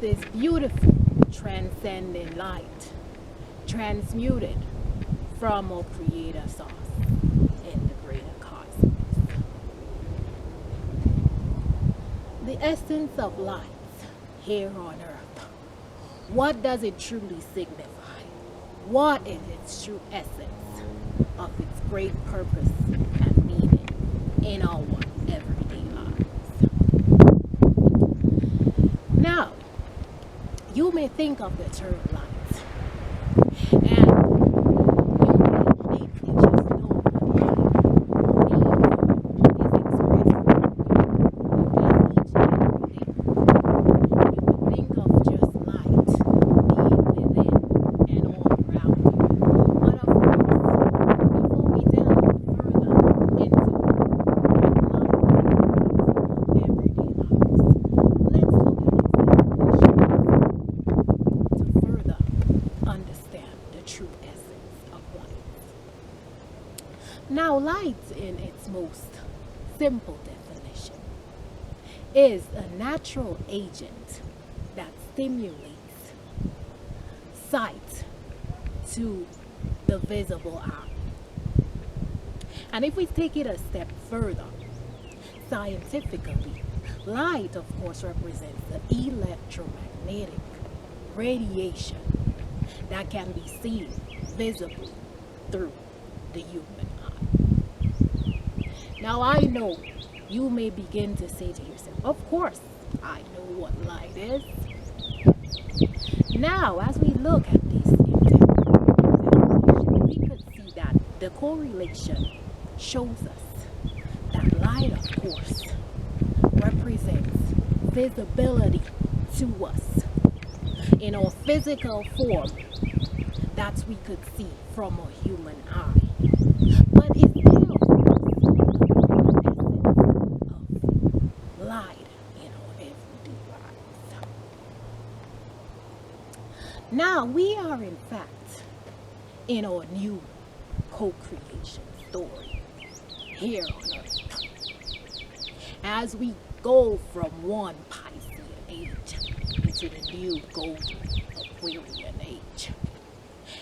this beautiful transcendent light transmuted from our creator source in the greater cosmos. The essence of light here on earth. What does it truly signify? What is its true essence of its great purpose and meaning in our everyday lives? Now, you may think of the term light, and you may think you just know what light means, is expressed as each and every day. You would think of just light being within and all around you. But of course, before we delve further into what light is in everyday lives, let's look at its definition to further understand the true essence of light. Now, light in its most simple definition is a natural agent that stimulates sight to the visible eye. And if we take it a step further, scientifically, light, of course, represents the electromagnetic radiation that can be seen visibly through the human eye. Now, I know you may begin to say to yourself, of course, I know what light is. Now, as we look at this in-depth definition, we could see that the correlation shows us that light, of course, represents visibility to us in our physical form that we could see from a human eye. But is there, of course, a greater essence of light in our everyday lives? Now, we are in fact in our new co-creation story here on earth. As we go from one Piscean age into the new golden Aquarian age.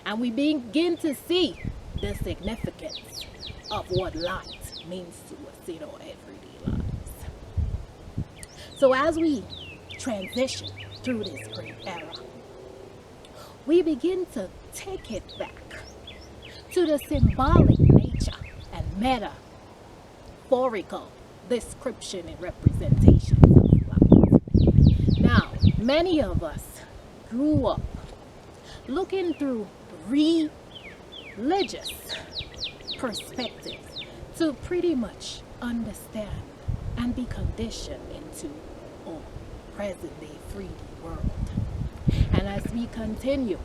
And we begin to see the significance of what light means to us in our everyday lives. So as we transition through this great era, we begin to take it back to the symbolic nature and metaphorical description and representation of light. Now, many of us grew up looking through religious perspective to pretty much understand and be conditioned into our present day 3D world. And as we continue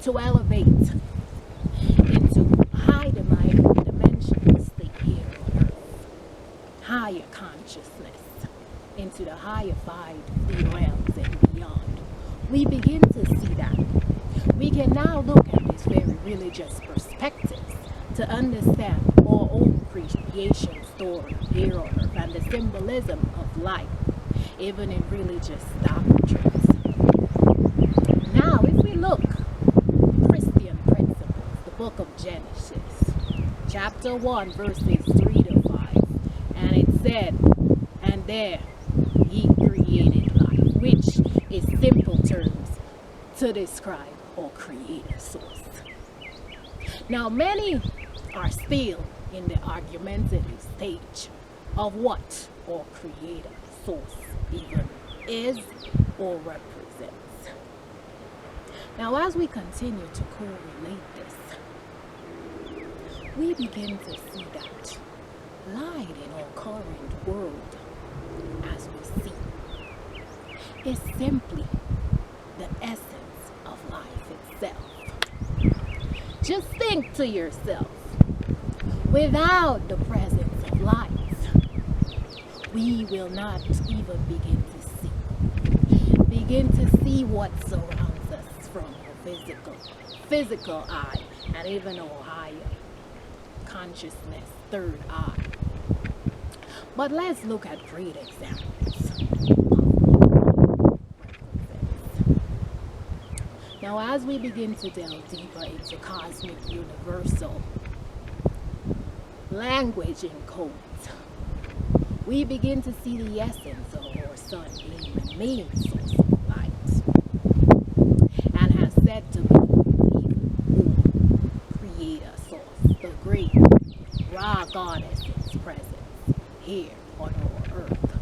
to elevate into high dimensional state here on earth, higher consciousness, into the higher 5D realms and beyond, we begin to see that we can now look at this very religious perspective to understand our own creation story here on earth and the symbolism of life, even in religious doctrines. Now, if we look Christian principles, the book of Genesis, chapter 1, verses 3 to 5, and it said, and there he created life, which is simple terms to describe our creator source. Now, many are still in the argumentative stage of what our creator source even is or represents. Now, as we continue to correlate this, we begin to see that light in our current world, as we see, is simply the essence of life itself. Just think to yourself, without the presence of light, we will not even begin to see what surrounds us from our physical eye, and even our higher consciousness, third eye. But let's look at great examples of what light represents. Now, as we begin to delve deeper into cosmic universal language and codes, we begin to see the essence of our sun being the main source of light and has said to be the creator source, the great raw goddess's presence here on our earth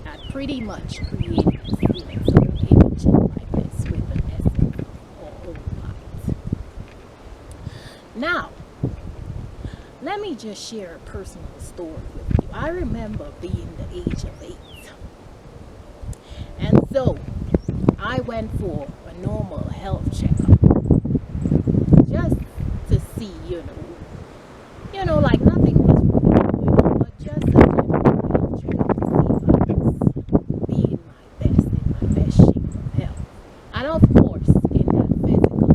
that pretty much created us in its own image and likeness with an essence of our own light. Now, let me just share a personal story with you. I remember being the age of 8. And so I went for a normal health checkup just to see, like nothing was really going on, but just a general health checkup to see if I was being my best in my best shape of health. And of course, in that physical,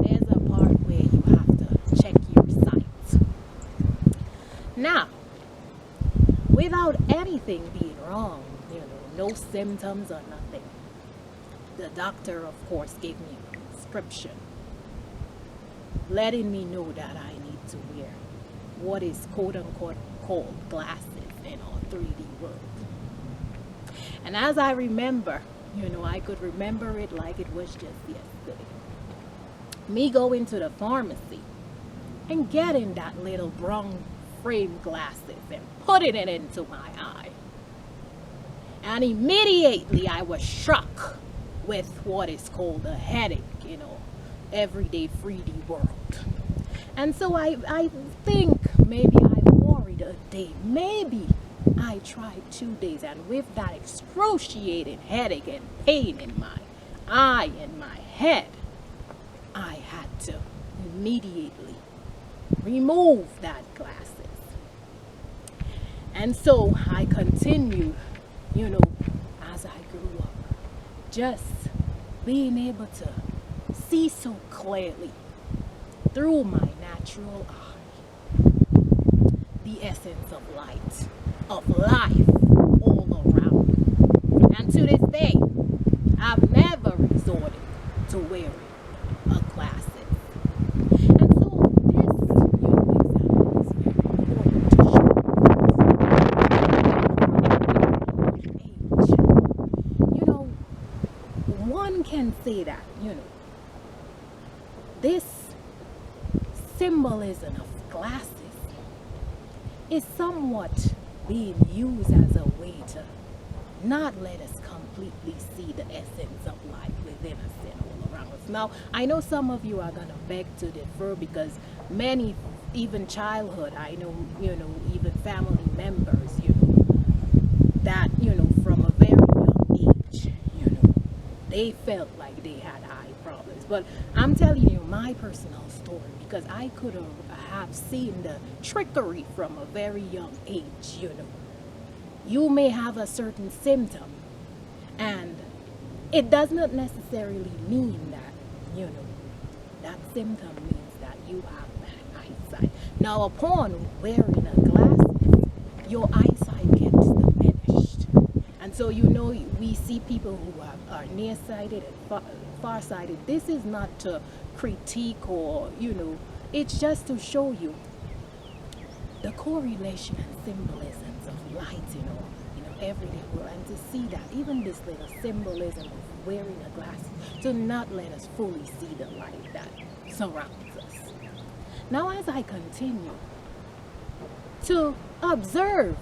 there's a part where you have to check your sight. Now, without anything being wrong, no symptoms or nothing, the doctor, of course, gave me a prescription letting me know that I need to wear what is quote unquote called glasses in our 3D world. And as I remember, I could remember it like it was just yesterday. Me going to the pharmacy and getting that little brown frame glasses and putting it into my eye. And immediately I was struck with what is called a headache, everyday 3D world. And so I think maybe I worried a day. Maybe I tried 2 days, and with that excruciating headache and pain in my eye and my head, I had to immediately remove that glasses. And so I continued, as I grew up, just being able to see so clearly through my natural eye the essence of light, of life all around. And to this day, I've never resorted to wearing a glasses. And so this, example is very important to show age. One can say that, this symbolism of glasses is somewhat being used as a way to not let us completely see the essence of life within us and all around us. Now, I know some of you are going to beg to differ because many, even childhood, I know, even family members, that, from a very young age, they felt like they had eye problems. But I'm telling you my personal story because I could have seen the trickery from a very young age, You may have a certain symptom, and it does not necessarily mean that, that symptom means that you have bad eyesight. Now, upon wearing a glasses, your eyesight gets diminished. And so, we see people who are nearsighted and farsighted. This is not to critique or, it's just to show you the correlation and symbolisms of light, everyday world, and to see that even this little symbolism of wearing a glasses to not let us fully see the light that surrounds us. Now, as I continue to observe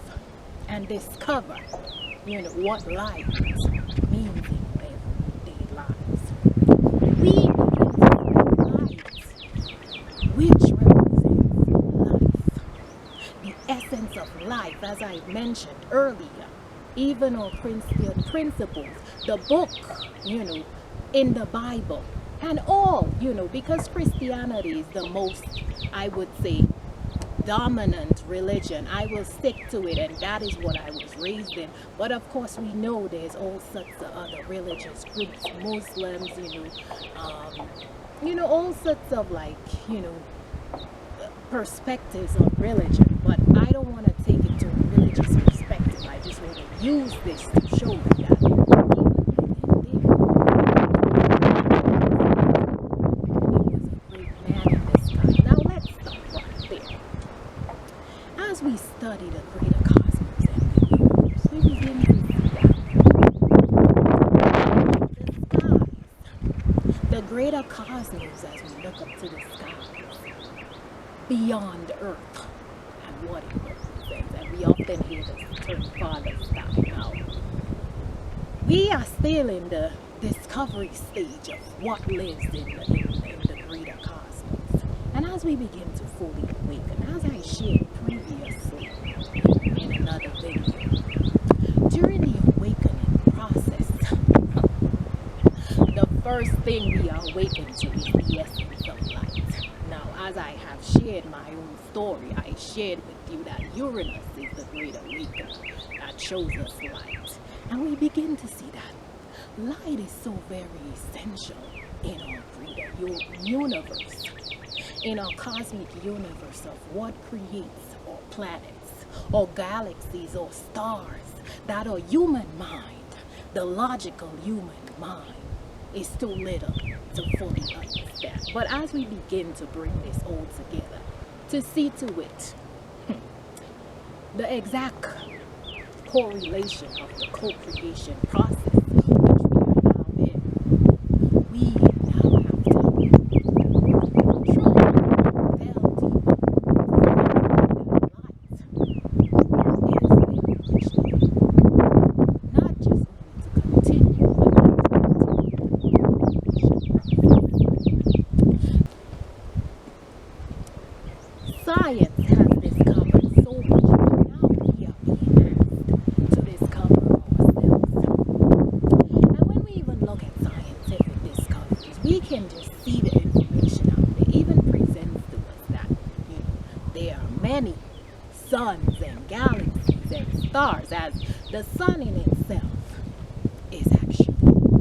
and discover, what light means in everyday lives, we begin to see light, which represents life, the essence of life, as I mentioned earlier. Even our Christian principles, the book, in the Bible, and all, because Christianity is the most, I would say, dominant religion. I will stick to it, and that is what I was raised in. But of course, we know there's all sorts of other religious groups, Muslims, all sorts of perspectives of religion. But I don't want to take it to a religious perspective. I just want to use this to show you that even within there, greater cosmos as we look up to the skies, beyond Earth and what it represents. And we often hear the term father sky. Now, we are still in the discovery stage of what lives in the greater cosmos. And as we begin to fully awaken, as I shared previously in another video, during the awakening process, the first thing we are awakened to is the essence of light. Now, as I have shared my own story, I shared with you that Uranus is the great awakener that shows us light. And we begin to see that light is so very essential in our greater universe, in our cosmic universe of what creates our planets, or galaxies, or stars that our human mind, the logical human mind, is too little to fully understand. But as we begin to bring this all together, to see to it, the exact correlation of the co-creation process which we are now in, we now have to truly delve deeper that light is very richly, not just only to continue, but science has discovered so much, but now we are being asked to discover ourselves. And when we even look at scientific discoveries, we can just see the information out there. It even presents to us that, there are many suns and galaxies and stars, as the sun in itself is actually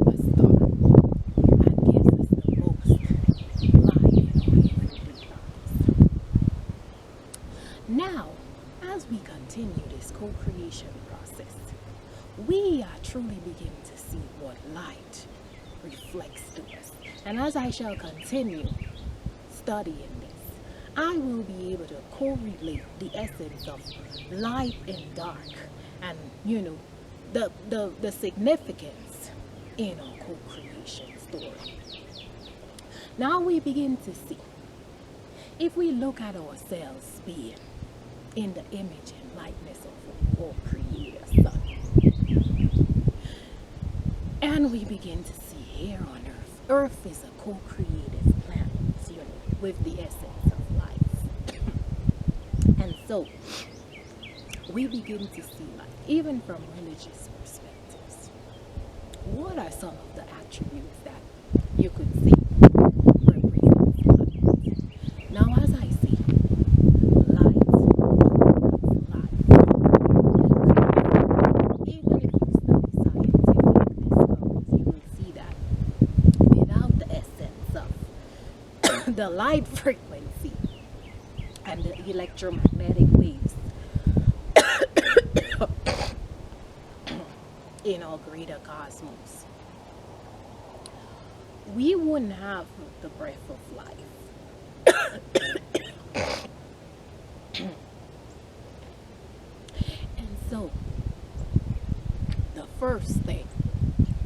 a star and gives us the most light in our everyday lives. Now, as we continue this co-creation process, we are truly beginning to see what light reflects to us. And as I shall continue studying this, I will be able to correlate the essence of light and dark and, the significance in our co-creation story. Now we begin to see, if we look at ourselves being in the image and likeness of our Creator Son, and we begin to see here on Earth, Earth is a co-creative planet, with the essence of life. And so, we begin to see life, even from religious perspectives. What are some of the attributes that you could see represents light? Now, as I see, light equals life. Even if you study scientific discoveries, you will see that without the essence of the light frequency and the electromagnetic waves in our greater cosmos, we wouldn't have the breath of life. And so, the first thing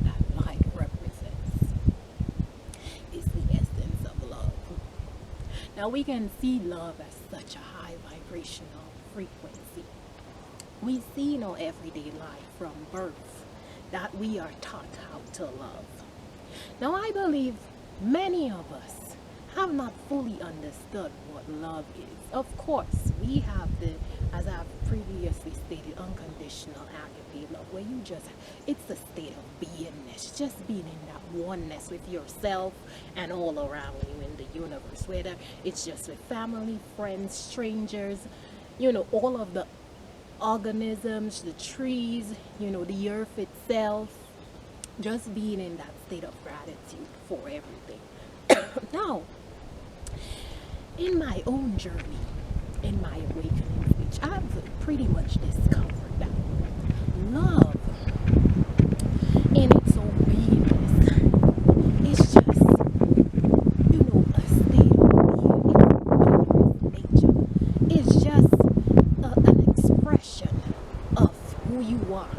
that light represents is the essence of love. Now, we can see love as such a high vibrational frequency. We see in our everyday life from birth that we are taught how to love. Now, I believe many of us have not fully understood what love is. Of course, we have as I've previously stated, unconditional agape love, where it's a state of beingness, just being in that oneness with yourself and all around you in the universe, whether it's just with family, friends, strangers, all of the organisms, the trees, the earth itself, just being in that state of gratitude for everything. Now, in my own journey, in my awakening, which I've pretty much discovered that love in its own beingness is just, a state of being. It's nature. It's just an expression of who you are.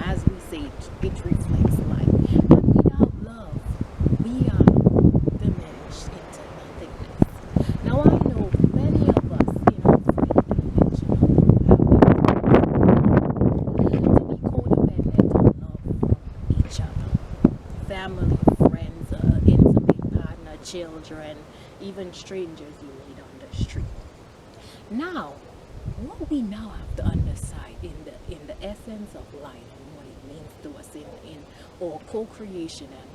As we say, it reflects life. And without love, we are children, even strangers you meet on the street. Now, what we now have to understand in the essence of life and what it means to us in our co-creation and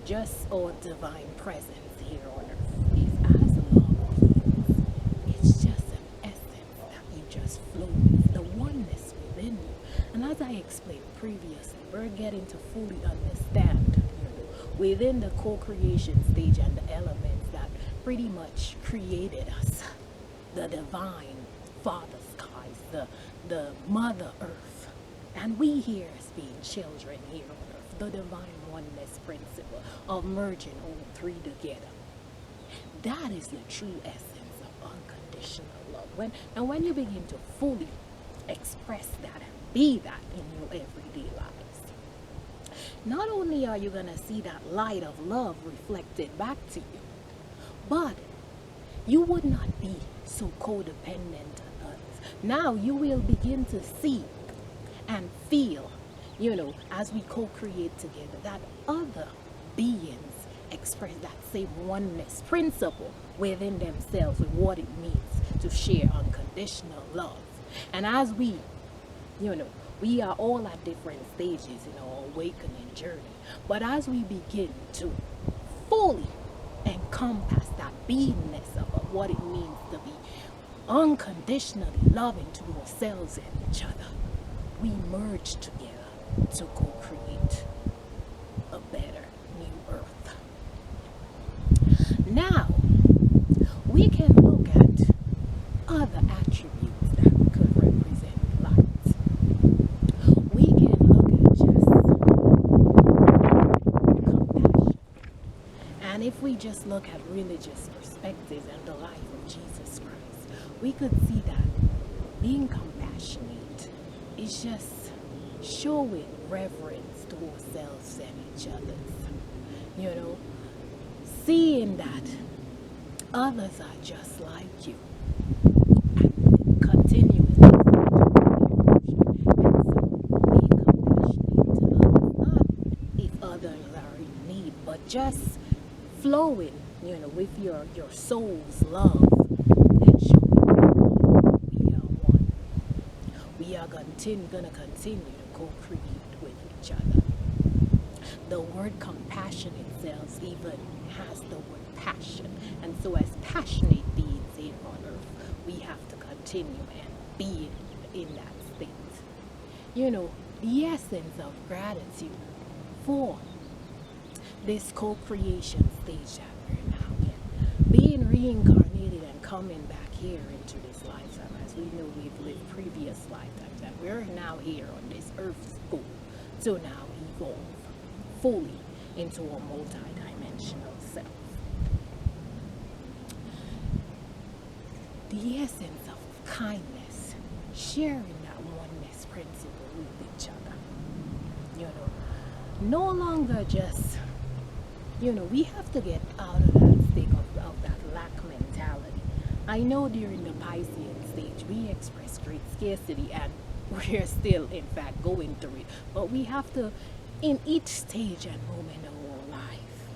just our divine presence here on earth is as love is. It's just an essence that you just flow with, the oneness within you. And as I explained previously, we're getting to fully understand within the co-creation stage and the elements that pretty much created us, the divine Father skies, the Mother Earth, and we here as being children here on earth, the divine oneness principle of merging all three together. That is the true essence of unconditional love. When you begin to fully express that and be that in your everyday lives, not only are you going to see that light of love reflected back to you, but you would not be so codependent on others. Now you will begin to see and feel, as we co-create together, that other beings express that same oneness principle within themselves with what it means to share unconditional love. And as we are all at different stages in our awakening journey, but as we begin to fully encompass that beingness of what it means to be unconditionally loving to ourselves and each other, we merge together to co-create a better new earth. Now, we can look at other attributes that could represent light. We can look at just compassion. And if we just look at religious perspectives and the life of Jesus Christ, we could see that being compassionate is just showing reverence to ourselves and each other. Seeing that others are just like you and continuously being compassionate to others, not if others are in need, but just flowing, with your soul's love and showing we are one. We are going to continue to co-create with each other. The word compassion itself even has the word passion. And so as passionate beings here on earth, we have to continue and be in that state. The essence of gratitude for this co-creation stage that we're now in, being reincarnated and coming back here into this lifetime, as we know we've lived previous lifetimes, and we're now here on this earth's goal to now evolve fully into a multi-dimensional self. The essence of kindness, sharing that oneness principle with each other. No longer just, we have to get out of that state of that lack mentality. I know during the Piscean stage, we express great scarcity and we're still, in fact, going through it. But we have to, in each stage and moment of our life,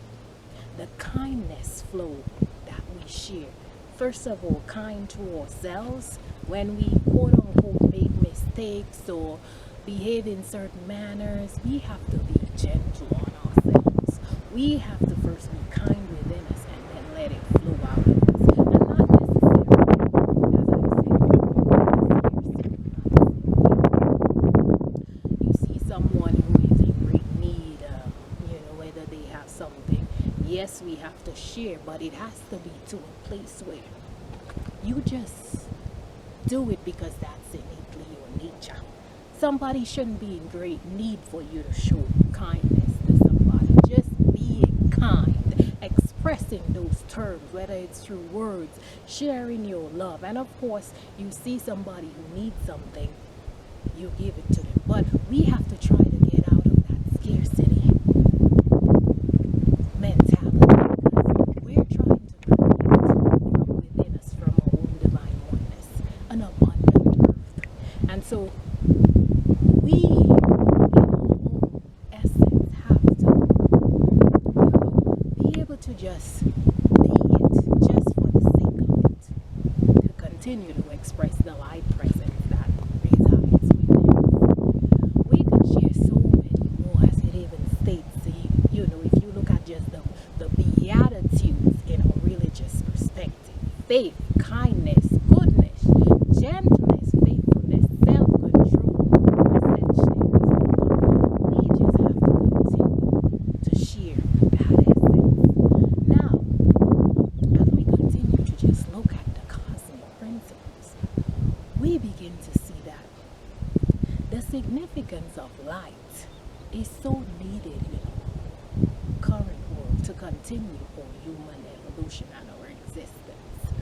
the kindness flow that we share. First of all, kind to ourselves when we quote unquote make mistakes or behave in certain manners. We have to be gentle on ourselves. We have to first be kind within us and then let it flow out of us. And not necessarily, as I said, you see someone who is in great need, whether they have something. Yes, we have to share, but it has to be to a place where you just do it because that's innately your nature. Somebody shouldn't be in great need for you to show kindness to somebody. Just being kind, expressing those terms, whether it's through words, sharing your love. And of course, you see somebody who needs something, you give it to them. But we have to try to get out of that scarcity mentality, because we're trying to create from within us, from our own divine oneness, an abundant earth. And so we, in our own essence, have to be able to just be it, just for the sake of it, to continue to express the light presence that resides within. We could share so many more, as it even states, if you look at just the Beatitudes in a religious perspective: faith, kindness, goodness, gentleness, faithfulness, self-control. We just have to continue to share that essence. Now, as we continue to just look at the cosmic principles, we begin to see that the significance of light is so needed in our current world to continue our human evolution and our existence.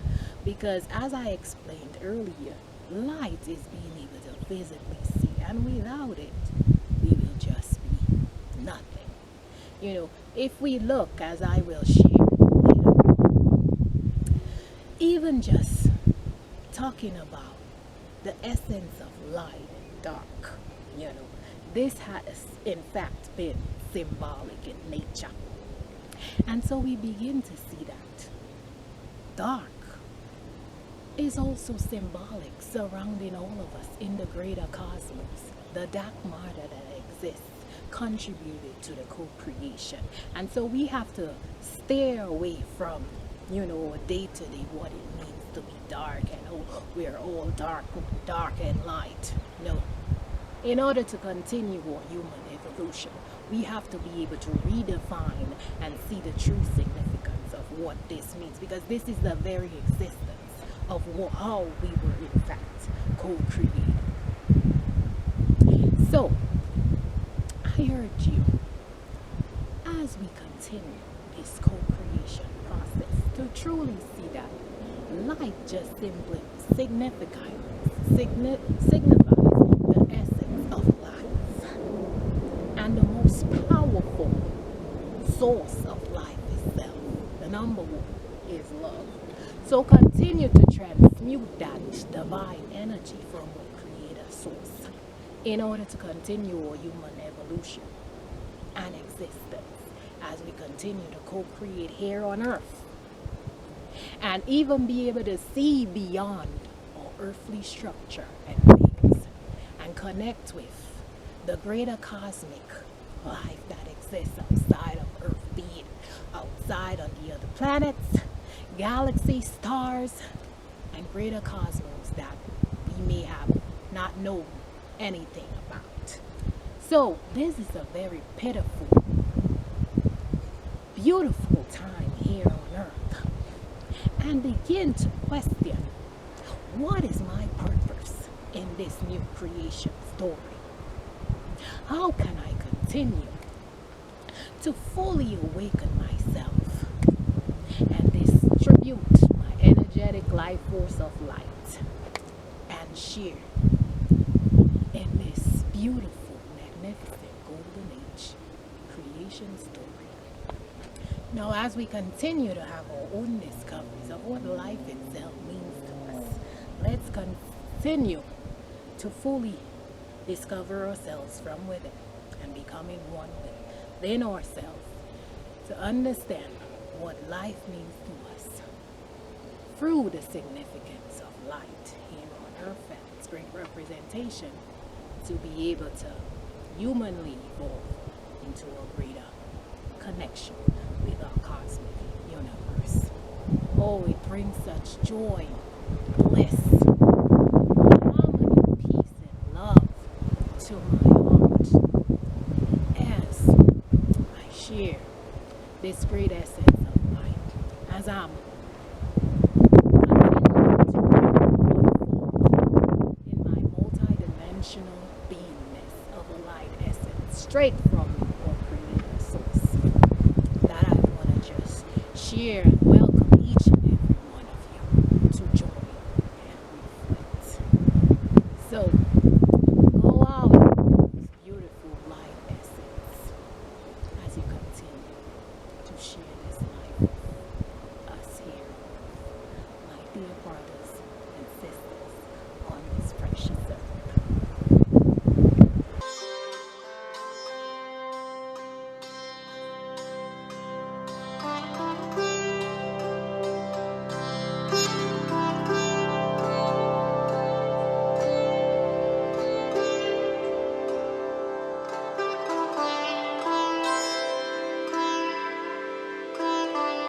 Because as I explained earlier, light is being able to physically see, and without it, we will just be nothing. If we look, as I will share later on, even just talking about the essence of light and dark, this has in fact been symbolic in nature. And so we begin to see that dark is also symbolic, surrounding all of us in the greater cosmos. The dark matter that exists contributed to the co-creation. And so we have to steer away from, day to day what it means to be dark and we're all dark and light. No. In order to continue our human evolution, we have to be able to redefine and see the true significance of what this means, because this is the very existence of how we were in fact co-created. So, I urge you, as we continue this co-creation process, to truly see that light just simply signifies the essence of life. And the most powerful source of life itself, the number one, is love. So continue to transmute that divine energy from our Creator source in order to continue our human evolution and existence as we continue to co-create here on earth, and even be able to see beyond our earthly structure and things and connect with the greater cosmic life that exists outside of Earth, be it outside on the other planets, galaxies, stars, and greater cosmos that we may have not known anything about. So this is a very pitiful, beautiful time here on Earth, and begin to question, what is my purpose in this new creation story? How can I continue to fully awaken myself and distribute my energetic life force of light and share in this beautiful, magnificent golden age creation story? Now, as we continue to have our own discoveries of what life itself means to us, let's continue to fully discover ourselves from within and becoming one within ourselves, to understand what life means to us through the significance of light here on earth and its great representation, to be able to humanly evolve into a greater connection with our cosmic universe. Oh, it brings such joy, bliss, harmony, peace, and love to my heart as I share this great essence of light, as I'm in my multi-dimensional beingness of a light essence, straight from our Creator source, that I want to just share